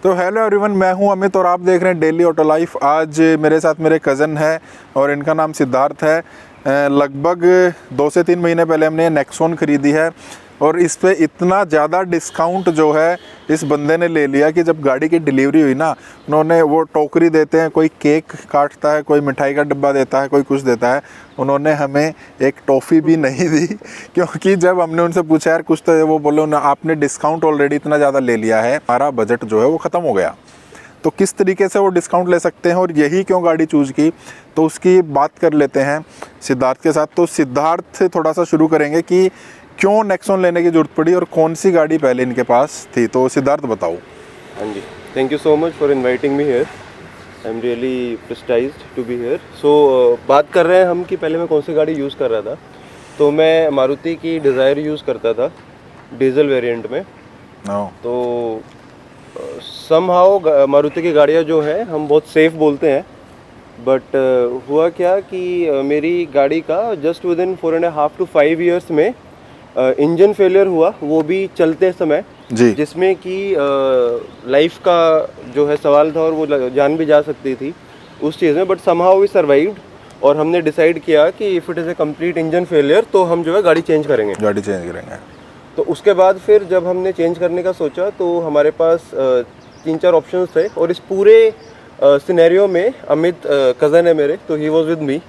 तो hello everyone, मैं हूं अमित और आप देख रहे हैं डेली ऑटो लाइफ। आज मेरे साथ मेरे कज़न है और इनका नाम सिद्धार्थ है। लगभग 2 से 3 महीने पहले हमने नेक्सॉन ख़रीदी है और इस पे इतना ज़्यादा डिस्काउंट जो है इस बंदे ने ले लिया कि जब गाड़ी की डिलीवरी हुई ना, उन्होंने वो टोकरी देते हैं, कोई केक काटता है, कोई मिठाई का डब्बा देता है, कोई कुछ देता है, उन्होंने हमें एक टॉफ़ी भी नहीं दी। क्योंकि जब हमने उनसे पूछा यार कुछ तो, वो बोले आपने डिस्काउंट ऑलरेडी इतना ज़्यादा ले लिया है, हमारा बजट जो है वो ख़त्म हो गया। तो किस तरीके से वो डिस्काउंट ले सकते हैं और यही क्यों गाड़ी चूज़ की, तो उसकी बात कर लेते हैं सिद्धार्थ के साथ। तो सिद्धार्थ से थोड़ा सा शुरू करेंगे कि क्यों नेक्सॉन लेने की ज़रूरत पड़ी और कौन सी गाड़ी पहले इनके पास थी। तो सिद्धार्थ बताओ। हाँ जी, thank you so much for inviting me here. I am really prestigious to be here. So बात कर रहे हैं हम कि पहले मैं कौन सी गाड़ी यूज़ कर रहा था। तो मैं मारुति की डिज़ायर यूज़ करता था डीजल वेरिएंट में। तो समहाउ मारुति की गाड़ियाँ जो हैं हम बहुत सेफ़ बोलते हैं, बट हुआ क्या कि मेरी गाड़ी का just with in 4.5 to 5 years में इंजन फेलियर हुआ, वो भी चलते समय जी, जिसमें कि लाइफ का जो है सवाल था और वो जान भी जा सकती थी उस चीज़ में। बट समहाउ वी सर्वाइव्ड और हमने डिसाइड किया कि if it is a complete engine failure तो हम जो है गाड़ी चेंज करेंगे। तो उसके बाद फिर जब हमने चेंज करने का सोचा तो हमारे पास 3-4 ऑप्शंस थे और इस पूरे सिनेरियो में अमित कज़न है मेरे, तो ही वॉज विद मी।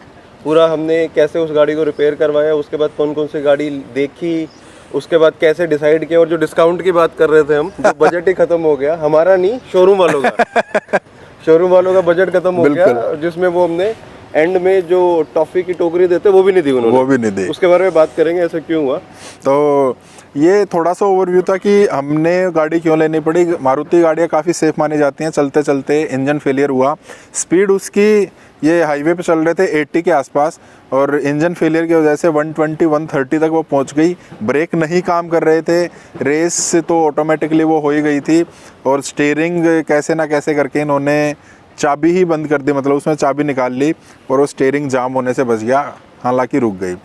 पूरा हमने कैसे उस गाड़ी को रिपेयर करवाया, उसके बाद कौन कौन सी गाड़ी देखी, उसके बाद कैसे डिसाइड किया। और जो डिस्काउंट की बात कर रहे थे हम, जो बजट ही खत्म हो गया हमारा, नहीं शोरूम वालों का शोरूम वालों का बजट खत्म हो गया, जिसमें वो हमने एंड में जो टॉफ़ी की टोकरी देते वो भी नहीं दी उन्होंने, वो भी नहीं दी। उसके बारे में बात करेंगे ऐसा क्यों हुआ। तो ये थोड़ा सा ओवरव्यू था कि हमने गाड़ी क्यों लेनी पड़ी। मारुति गाड़ियाँ काफ़ी सेफ मानी जाती हैं, चलते चलते इंजन फेलियर हुआ। स्पीड उसकी, ये हाईवे पे चल रहे थे 80 के आसपास और इंजन फेलियर की वजह से 120-130 तक वो पहुंच गई। ब्रेक नहीं काम कर रहे थे, रेस से तो ऑटोमेटिकली वो हो ही गई थी। और स्टीयरिंग कैसे ना कैसे करके इन्होंने चाबी ही बंद कर दी, मतलब उसमें चाबी निकाल ली और वो स्टीयरिंग जाम होने से बच गया, हालांकि रुक गई।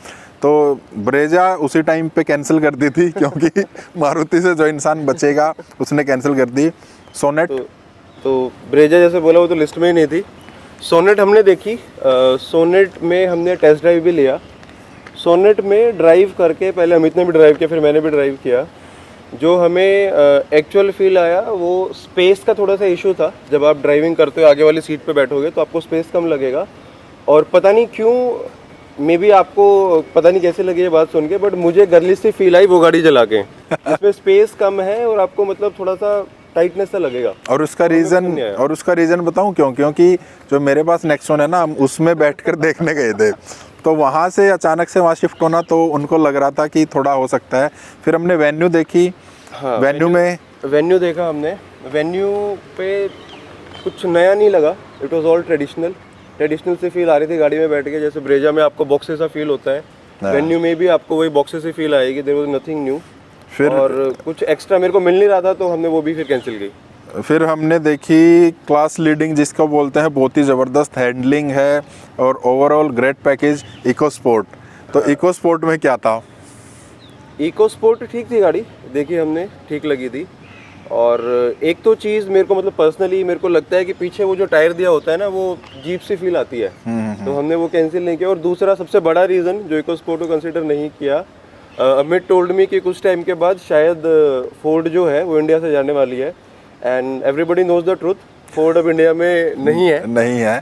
तो ब्रेजा उसी टाइम पे कैंसिल कर दी थी क्योंकि मारुति से जो इंसान बचेगा उसने कैंसिल कर दी। सोनेट तो ब्रेजा जैसे बोला वो तो लिस्ट में ही नहीं थी। सोनेट हमने देखी, सोनेट में हमने टेस्ट ड्राइव भी लिया। सोनेट में ड्राइव करके पहले अमित ने भी ड्राइव किया, फिर मैंने भी ड्राइव किया। जो हमें एक्चुअल फील आया वो स्पेस का थोड़ा सा इशू था। जब आप ड्राइविंग करते हो आगे वाली सीट पे बैठोगे तो आपको स्पेस कम लगेगा, और पता नहीं क्यों, मे बी आपको पता नहीं कैसे लगी ये बात सुन के, बट मुझे गर्लिश सी फील आई वो गाड़ी चला के, जिसमें स्पेस कम है और आपको मतलब थोड़ा सा टाइटनेस सा लगेगा। और उसका रीज़न बताऊं क्यों? क्योंकि जो मेरे पास नेक्सॉन है ना, हम उसमें बैठकर देखने गए थे, तो वहाँ से अचानक से वहाँ शिफ्ट होना, तो उनको लग रहा था कि थोड़ा हो सकता है। फिर हमने वेन्यू देखी। हाँ, वेन्यू देखा हमने। वेन्यू पे कुछ नया नहीं लगा, इट वॉज ऑल ट्रेडिशनल से फील आ रही थी गाड़ी में बैठ के। जैसे ब्रेजा में आपको बॉक्सेस सा फील होता है, वेन्यू में भी आपको वही बॉक्सेस से फील आएगी। There was nothing new. फिर और कुछ एक्स्ट्रा मेरे को मिल नहीं रहा था, तो हमने वो भी फिर कैंसिल की। फिर हमने देखी क्लास लीडिंग जिसको बोलते हैं, बहुत ही ज़बरदस्त हैंडलिंग है और overall great package, EcoSport. तो इको स्पोर्ट में क्या था? इको स्पोर्ट ठीक थी गाड़ी, देखी हमने, ठीक लगी थी। और एक तो चीज़ मेरे को मतलब पर्सनली मेरे को लगता है कि पीछे वो जो टायर दिया होता है ना, वो जीप सी फील आती है, तो हमने वो कैंसिल नहीं किया। और दूसरा सबसे बड़ा रीज़न जो इको स्पोर्ट को कंसिडर नहीं किया, अमित टोल्ड मी कि कुछ टाइम के बाद शायद फोर्ड जो है वो इंडिया से जाने वाली है, and everybody knows the truth, Ford अब इंडिया में नहीं है।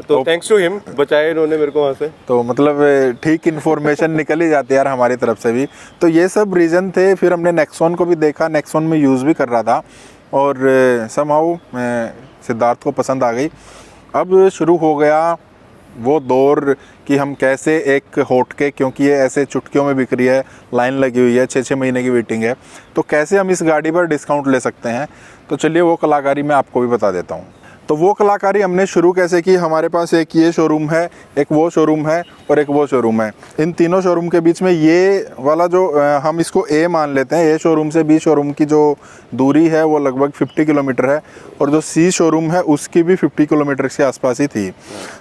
तो थैंक्स टू हिम, बचाए इन्होंने मेरे को वहाँ से। तो मतलब ठीक इन्फॉर्मेशन निकल ही जाती है यार हमारी तरफ से भी। तो ये सब रीज़न थे। फिर हमने नेक्सॉन को भी देखा, नेक्सॉन में यूज़ भी कर रहा था और समहाउ सिद्धार्थ को पसंद आ गई। अब शुरू हो गया वो दौर कि हम कैसे एक होटके, क्योंकि ये ऐसे चुटकियों में बिक रही है, लाइन लगी हुई है, 6-6 महीने की वेटिंग है, तो कैसे हम इस गाड़ी पर डिस्काउंट ले सकते हैं। तो चलिए वो कलाकारी मैं आपको भी बता देता हूँ। तो वो कलाकारी हमने शुरू कैसे की, हमारे पास एक ये शोरूम है, एक वो शोरूम है और एक वो शोरूम है। इन तीनों शोरूम के बीच में ये वाला जो हम इसको ए मान लेते हैं, ए शोरूम से बी शोरूम की जो दूरी है वो लगभग 50 किलोमीटर है, और जो सी शोरूम है उसकी भी 50 किलोमीटर के आसपास ही थी।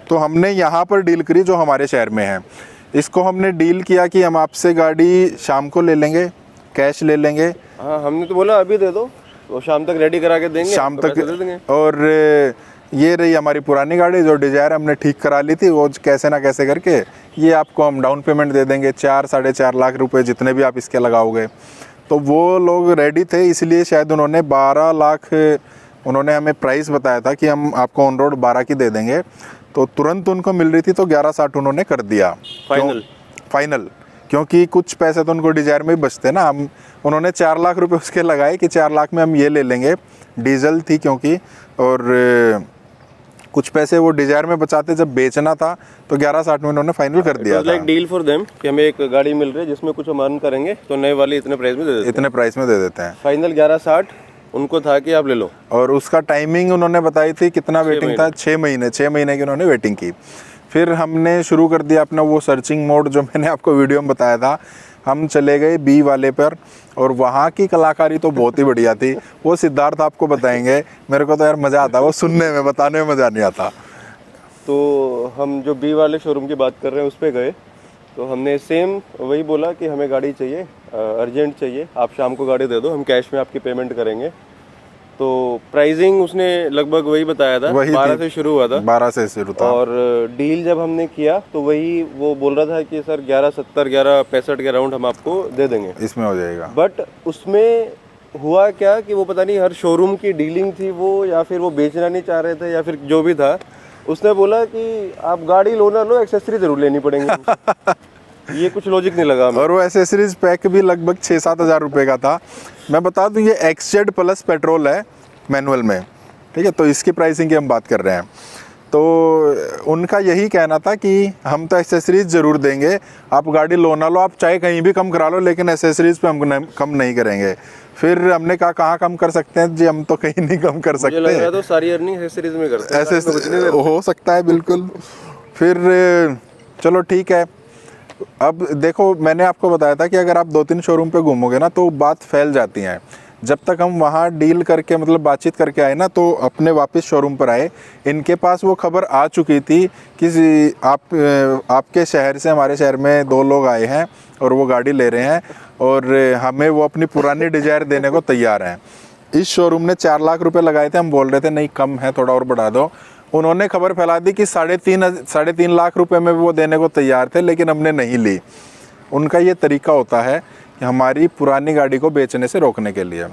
तो हमने यहाँ पर डील करी जो हमारे शहर में है। इसको हमने डील किया कि हम आपसे गाड़ी शाम को ले लेंगे, कैश ले लेंगे। हाँ, हमने तो बोला अभी दे दो, तो शाम तक रेडी करा के देंगे, शाम तो तक। पैसे दे देंगे। और ये रही हमारी पुरानी गाड़ी जो डिजायर हमने ठीक करा ली थी, वो कैसे ना कैसे करके ये आपको हम डाउन पेमेंट दे देंगे 4-4.5 लाख रुपए, जितने भी आप इसके लगाओगे। तो वो लोग रेडी थे, इसलिए शायद उन्होंने 12 लाख उन्होंने हमें प्राइस बताया था कि हम आपको ऑन रोड 12 की दे देंगे। तो तुरंत उनको मिल रही थी तो 11.60 उन्होंने कर दिया फाइनल, क्योंकि कुछ पैसे तो उनको डिजायर में ही बचते ना। हम उन्होंने 4 लाख रुपए उसके लगाए कि 4 लाख में हम ये ले लेंगे, डीजल थी क्योंकि, और कुछ पैसे वो डिजायर में बचाते जब बेचना था तो 11.60 में उन्होंने फाइनल कर दिया था। लाइक डील फॉर देम कि हमें एक गाड़ी मिल रही है जिसमें कुछ हम अर्न करेंगे, तो नए वाले इतने प्राइस में दे देते हैं। इतने प्राइस में दे देते हैं। फाइनल 11.60 उनको था कि आप ले लो। और उसका टाइमिंग उन्होंने बताई थी, कितना वेटिंग था, 6 महीने की उन्होंने वेटिंग की। फिर हमने शुरू कर दिया अपना वो सर्चिंग मोड जो मैंने आपको वीडियो में बताया था। हम चले गए बी वाले पर, और वहाँ की कलाकारी तो बहुत ही बढ़िया थी। वो सिद्धार्थ आपको बताएंगे, मेरे को तो यार मज़ा आता है वो सुनने में, बताने में मज़ा नहीं आता। तो हम जो बी वाले शोरूम की बात कर रहे हैं उस पर गए, तो हमने सेम वही बोला कि हमें गाड़ी चाहिए, अर्जेंट चाहिए, आप शाम को गाड़ी दे दो, हम कैश में आपकी पेमेंट करेंगे। तो प्राइसिंग उसने लगभग वही बताया था, 12 से शुरू हुआ था। 12 से शुरू था। और डील जब हमने किया तो वही वो बोल रहा था कि सर 11.70 11.65 के अराउंड हम आपको दे देंगे, इसमें हो जाएगा। बट उसमें हुआ क्या कि वो पता नहीं हर शोरूम की डीलिंग थी वो, या फिर वो बेचना नहीं चाह रहे थे, या फिर जो भी था, उसने बोला कि आप गाड़ी लो ना लो, एक्सेसरी जरूर लेनी पड़ेंगी। ये कुछ लॉजिक नहीं लगा हमें। और वो एसेसरीज पैक भी लगभग 6-7 हज़ार रुपये का था। मैं बता दूं ये XZ प्लस पेट्रोल है मैनुअल में, ठीक है। तो इसकी प्राइसिंग की हम बात कर रहे हैं। तो उनका यही कहना था कि हम तो एसेसरीज ज़रूर देंगे, आप गाड़ी लो ना लो, आप चाहे कहीं भी कम करा लो, लेकिन एसेसरीज पे हम कम नहीं करेंगे। फिर हमने कहा कहाँ कम कर सकते हैं जी, हम तो कहीं नहीं कम कर सकते। मुझे लग रहा है तो सारी अर्निंग एसेसरीज में करते हैं। ऐसे हो सकता है, बिल्कुल। फिर चलो ठीक है। अब देखो, मैंने आपको बताया था कि अगर आप 2-3 शोरूम पे घूमोगे ना तो बात फैल जाती है। जब तक हम वहाँ डील करके मतलब बातचीत करके आए ना, तो अपने वापस शोरूम पर आए, इनके पास वो खबर आ चुकी थी कि आपके शहर से हमारे शहर में 2 लोग आए हैं और वो गाड़ी ले रहे हैं, और हमें वो अपनी पुरानी डिजायर देने को तैयार हैं। इस शोरूम ने 4 लाख रुपए लगाए थे, हम बोल रहे थे नहीं कम है, थोड़ा और बढ़ा दो। उन्होंने खबर फैला दी कि 3.5 लाख रुपए में वो देने को तैयार थे, लेकिन हमने नहीं ली। उनका ये तरीका होता है कि हमारी पुरानी गाड़ी को बेचने से रोकने के लिए।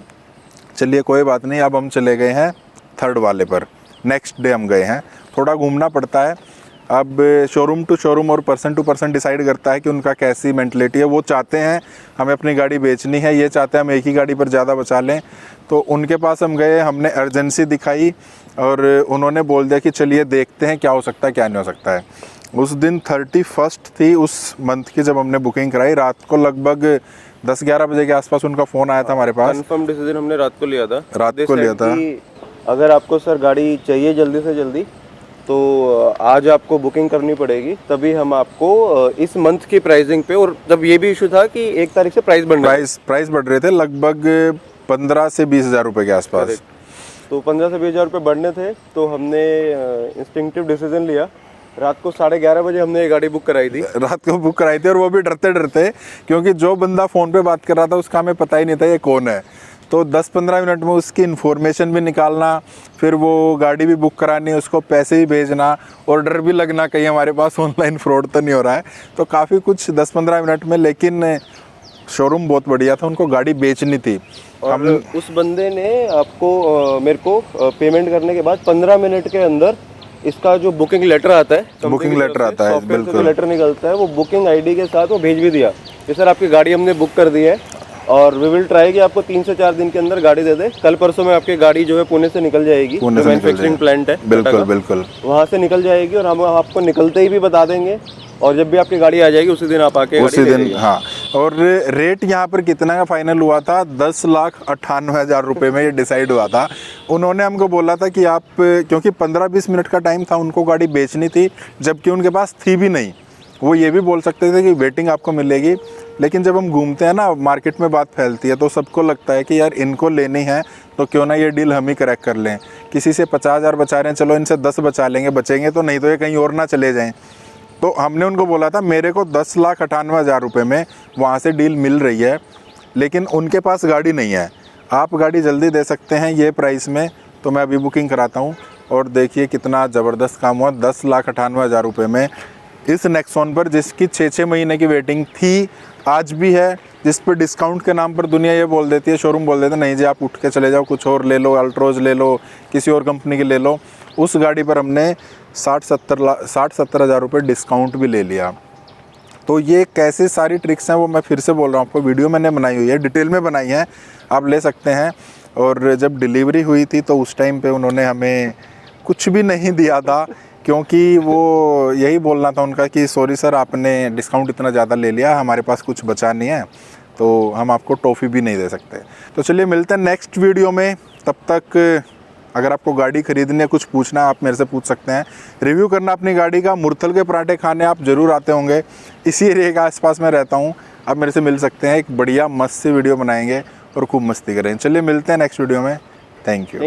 चलिए कोई बात नहीं, अब हम चले गए हैं 3rd वाले पर। नेक्स्ट डे हम गए हैं, थोड़ा घूमना पड़ता है। अब शोरूम टू शोरूम और पर्सन टू पर्सन डिसाइड करता है कि उनका कैसी मेंटलिटी है। वो चाहते हैं हमें अपनी गाड़ी बेचनी है, ये चाहते हैं हम एक ही गाड़ी पर ज़्यादा बचा लें। तो उनके पास हम गए, हमने अर्जेंसी दिखाई और उन्होंने बोल दिया कि चलिए देखते हैं क्या हो सकता है क्या नहीं हो सकता है। उस दिन 31 थी उस मंथ की, जब हमने बुकिंग कराई, रात को लगभग 10-11 बजे के आसपास उनका फ़ोन आया था हमारे पास। कंफर्म डिसीजन हमने रात को लिया था। कि अगर आपको सर गाड़ी चाहिए जल्दी से जल्दी, तो आज आपको बुकिंग करनी पड़ेगी, तभी हम आपको इस मंथ की प्राइसिंग पे। और जब ये भी इशू था कि 1 तारीख से प्राइस बढ़ रहे थे लगभग 15 से 20 हज़ार रुपये के आसपास। तो 15 से 20 हज़ार रुपये बढ़ने थे, तो हमने इंस्टिंक्टिव डिसीजन लिया। रात को 11:30 बजे हमने ये गाड़ी बुक कराई थी। और वो भी डरते, क्योंकि जो बंदा फ़ोन पे बात कर रहा था उसका हमें पता ही नहीं था ये कौन है। तो 10-15 मिनट में उसकी इन्फॉर्मेशन भी निकालना, फिर वो गाड़ी भी बुक करानी, उसको पैसे भी भेजना, और डर भी लगना कहीं हमारे पास ऑनलाइन फ्रॉड तो नहीं हो रहा है। तो काफ़ी कुछ 10-15 मिनट में, लेकिन शोरूम बहुत बढ़िया था, उनको गाड़ी बेचनी थी। और उस बंदे ने आपको मेरे को पेमेंट करने के बाद 15 मिनट के अंदर इसका जो बुकिंग लेटर आता है, बिल्कुल लेटर निकलता है, वो बुकिंग आईडी के साथ वो भेज भी दिया कि सर आपकी गाड़ी हमने बुक कर दी है, और वी विल ट्राई कि आपको 3 से 4 दिन के अंदर गाड़ी दे दे। कल परसों में आपकी गाड़ी जो है पुणे से निकल जाएगी, जो मैन्युफैक्चरिंग प्लांट है, बिल्कुल वहाँ से निकल जाएगी, और हम आपको निकलते ही भी बता देंगे, और जब भी आपकी गाड़ी आ जाएगी उसी दिन आप आके उसी दिन। हाँ, और रेट यहाँ पर कितना का फाइनल हुआ था, 10,98,000 रुपये में ये डिसाइड हुआ था। उन्होंने हमको बोला था कि आप, क्योंकि 15-20 मिनट का टाइम था, उनको गाड़ी बेचनी थी, जबकि उनके पास थी भी नहीं। वो ये भी बोल सकते थे कि वेटिंग आपको मिलेगी, लेकिन जब हम घूमते हैं ना, मार्केट में बात फैलती है, तो सबको लगता है कि यार इनको लेनी है तो क्यों ना ये डील हम ही क्रैक कर लें। किसी से 50,000 बचा रहे हैं, चलो इनसे 10 बचा लेंगे, बचेंगे तो, नहीं तो ये कहीं और ना चले जाएं। तो हमने उनको बोला था मेरे को 10,98,000 रुपये में वहाँ से डील मिल रही है, लेकिन उनके पास गाड़ी नहीं है। आप गाड़ी जल्दी दे सकते हैं ये प्राइस में, तो मैं अभी बुकिंग कराता हूँ। और देखिए कितना ज़बरदस्त काम हुआ, 10,98,000 रुपये में इस नेक्सॉन पर, जिसकी 6-6 महीने की वेटिंग थी, आज भी है, जिस पर डिस्काउंट के नाम पर दुनिया ये बोल देती है, शोरूम बोल देते हैं नहीं जी आप उठ के चले जाओ, कुछ और ले लो, अल्ट्रोज ले लो, किसी और कंपनी की ले लो। उस गाड़ी पर हमने 60-70 हज़ार रुपये डिस्काउंट भी ले लिया। तो ये कैसे सारी ट्रिक्स हैं वो मैं फिर से बोल रहा हूँ आपको, वीडियो मैंने बनाई हुई है, डिटेल में बनाई है, आप ले सकते हैं। और जब डिलीवरी हुई थी तो उस टाइम पे उन्होंने हमें कुछ भी नहीं दिया था, क्योंकि वो यही बोलना था उनका कि सॉरी सर आपने डिस्काउंट इतना ज़्यादा ले लिया, हमारे पास कुछ बचा नहीं है, तो हम आपको टॉफ़ी भी नहीं दे सकते। तो चलिए मिलते हैं नेक्स्ट वीडियो में, तब तक अगर आपको गाड़ी खरीदनी है, कुछ पूछना है, आप मेरे से पूछ सकते हैं। रिव्यू करना अपनी गाड़ी का, मुरथल के पराठे खाने आप ज़रूर आते होंगे, इसी एरिया के आसपास में रहता हूँ, आप मेरे से मिल सकते हैं, एक बढ़िया मस्त सी वीडियो बनाएंगे और खूब मस्ती करें। चलिए मिलते हैं नेक्स्ट वीडियो में, थैंक यू।